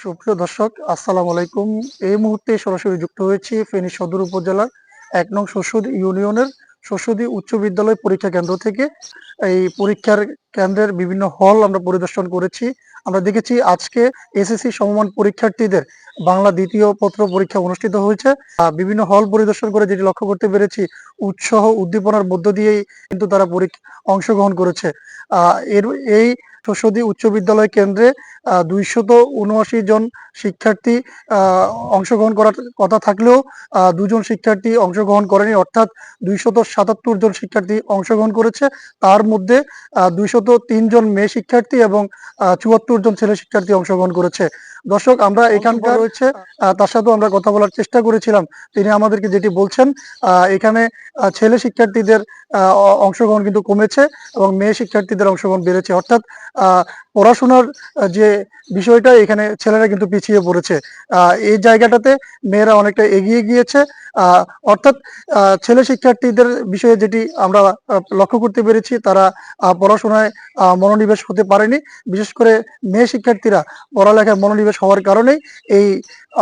সুপ্রিয় দর্শক, আসসালামু আলাইকুম। এই মুহূর্তে সরাসরি যুক্ত হয়েছি ফেনী সদর উপজেলার ১ নং শস্যদী ইউনিয়নের শস্যদী উচ্চ বিদ্যালয় পরীক্ষা কেন্দ্র থেকে। এই পরীক্ষার কেন্দ্রের বিভিন্ন হল আমরা পরিদর্শন করেছি। আমরা দেখেছি আজকে এসএসসি সমমান পরীক্ষার্থীদের বাংলা দ্বিতীয় পত্র পরীক্ষা অনুষ্ঠিত হয়েছে। বিভিন্ন হল পরিদর্শন করে যেটি লক্ষ্য করতে পেরেছি, উৎসাহ উদ্দীপনার মধ্য দিয়েই কিন্তু তারা অংশগ্রহণ করেছে। এর এই শস্যদী উচ্চ বিদ্যালয় কেন্দ্রে ২৭৯ জন শিক্ষার্থী অংশগ্রহণ করার কথা থাকলেও ২ জন শিক্ষার্থী অংশগ্রহণ করেনি, অর্থাৎ ২৭৭ জন শিক্ষার্থী অংশগ্রহণ করেছে। তার মধ্যে ২০৩ জন মেয়ে শিক্ষার্থী এবং ৭৪ জন ছেলে শিক্ষার্থী অংশগ্রহণ করেছে। দর্শক, আমরা এখানকার রয়েছে তার সাথেও আমরা কথা বলার চেষ্টা করেছিলাম। তিনি আমাদেরকে যেটি বলছেন, এখানে ছেলে শিক্ষার্থীদের অংশগ্রহণ কিন্তু কমেছে এবং মেয়ে শিক্ষার্থীদের অংশগ্রহণ বেড়েছে, অর্থাৎ পড়াশোনার যে বিষয়টা, এখানে ছেলেরা কিন্তু পিছিয়ে পড়েছে। এই জায়গাটাতে মেয়েরা অনেকটা এগিয়ে গিয়েছে। অর্থাৎ ছেলে শিক্ষার্থীদের বিষয়ে যেটি আমরা লক্ষ্য করতে পেরেছি, তারা পড়াশোনায় মনোনিবেশ হতে পারেনি। বিশেষ করে মেয়ে শিক্ষার্থীরা পড়ালেখায় মনোনিবেশ হওয়ার কারণেই এই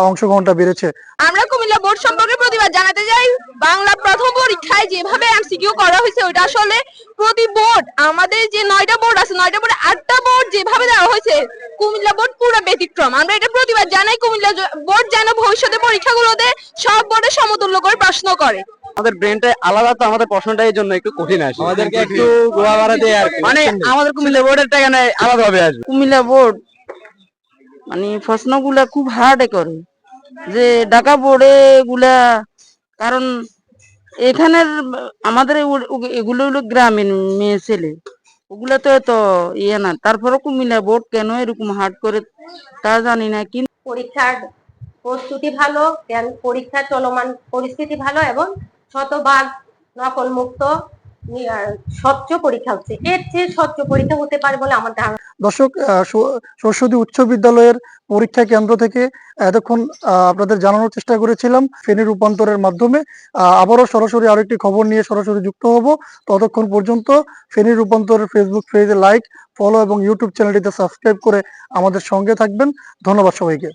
অংশগ্রহণটা বেড়েছে। আমরা কুমিল্লা বোর্ড সম্পর্কে প্রতিবাদ জানাতে চাই। বাংলা প্রথম পরীক্ষায় যেভাবে এমসিকিউ করা হয়েছে, ওইটা আসলে প্রতি বোর্ড, আমাদের যে 9টা বোর্ড আছে, 9টা বোর্ডে 8টা বোর্ড যেভাবে দেওয়া হয়েছে, কুমিল্লা বোর্ড পুরো ব্যতিক্রম। আমরা এটা প্রতিবাদ জানাই। কুমিল্লা বোর্ড যেন ভবিষ্যতে পরীক্ষাগুলোতে সব বোর্ডে সমতুল্য করে প্রশ্ন করে। আমাদের ব্রেনটা আলাদা, তো আমাদের প্রশ্নটা এই জন্য একটু কঠিন আসে, আমাদেরকে একটু গোয়া বাড়াতে আর মানে আমাদের কুমিল্লা বোর্ডের টাকা নেই, আলাদা ভাবে আসবে। কুমিল্লা বোর্ড মানে প্রশ্নগুলা খুব হার্ডে করে, যে ঢাকা বোর্ডে গুলা, কারণ এখানের আমাদের এগুলো হলো গ্রামীণ মেয়ে ছেলে, ওগুলা তো এত ইয়ে না। তারপরে কুমিল্লা বোর্ড কেন এরকম হার্ড করে তা জানি না। কিন্তু পরীক্ষার প্রস্তুতি ভালো, পরীক্ষা চলমান পরিস্থিতি ভালো এবং শতভাগ নকল মুক্ত স্বচ্ছ পরীক্ষা হচ্ছে। এর চেয়ে স্বচ্ছ পরীক্ষা হতে পারে বলে আমার ধারণা। দর্শক, শস্যদী উচ্চ বিদ্যালয়ের পরীক্ষা কেন্দ্র থেকে এতক্ষণ আপনাদের জানানোর চেষ্টা করেছিলাম ফেনী রূপান্তরের মাধ্যমে। আবারও সরাসরি আরেকটি খবর নিয়ে সরাসরি যুক্ত হব। ততক্ষণ পর্যন্ত ফেনী রূপান্তরের ফেসবুক পেজে লাইক, ফলো এবং ইউটিউব চ্যানেলটিতে সাবস্ক্রাইব করে আমাদের সঙ্গে থাকবেন। ধন্যবাদ সবাইকে।